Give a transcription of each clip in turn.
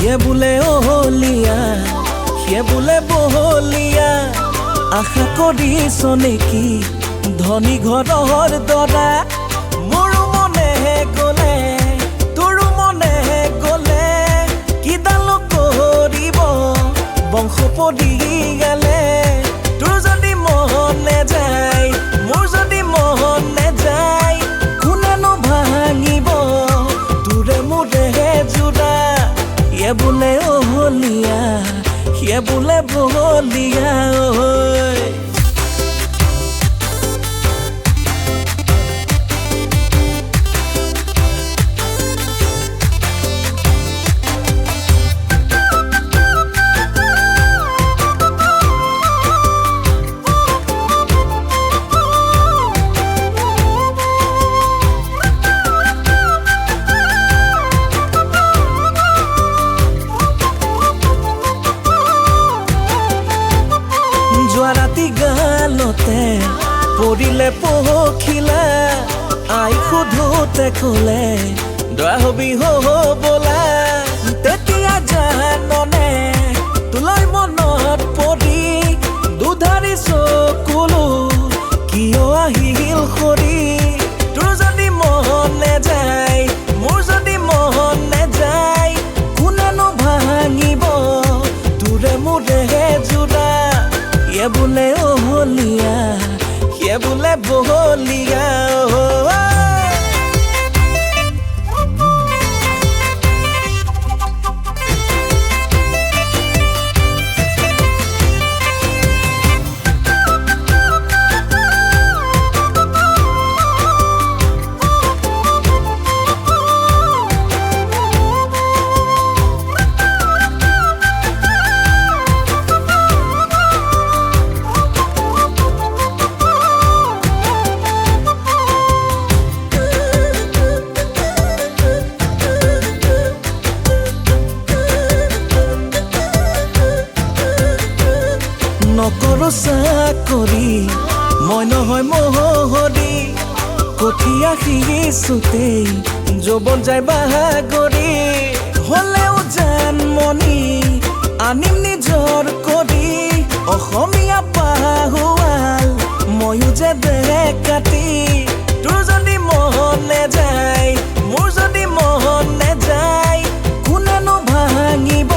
সিয়ে বোলে অহলীয়া সিয়ে বোলে বহলীয়া আশা কৰিছ নেকি ধনী ঘৰৰ দৰা মোৰো মনেহে গ'লে তোৰো মনেহে গ'লে কিডাল কৰিব বংশ পৰিয়ালে তোৰ যদি মন নেযায় মোৰ যদি মন নেযায় কোনেনো ভাঙিব তোৰে মোৰে জোৰা সিয়ে বোলে অহলীয়া সিয়ে বোলে বহলীয়া ৰাতি গালতে পৰিলে পখিলা আই সোধোতে ক'লে দৰা হবি হ'বলা তেতিয়া জাননে তোলৈ মনত পৰি দুধাৰি চকুলো কিয় আহিল সৰি তোৰ যদি মন নেযায় মোৰ যদি মন নেযায় কোনেনো ভাঙিব তোৰে মোৰে জোৰা সিয়ে বোলে অহলীয়া সিয়ে বোলে বহলীয়া নকৰো চাকৰি মই নহয় মহৰি কঠীয়া সিঁচোতেই যৌৱন যায় বাগৰি হ'লেও জানমণি আনিম নিজৰ কৰি অসমীয়া পাহুৱাল ময়ো যে ডেকাতি তোৰ যদি মন নেযায় মোৰ যদি মন নেযায় কোনেনো ভাঙিব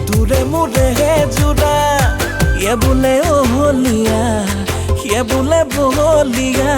তোৰে মোৰে জোৰা সিয়ে বোলে অহলীয়া সিয়ে বোলে বহলীয়া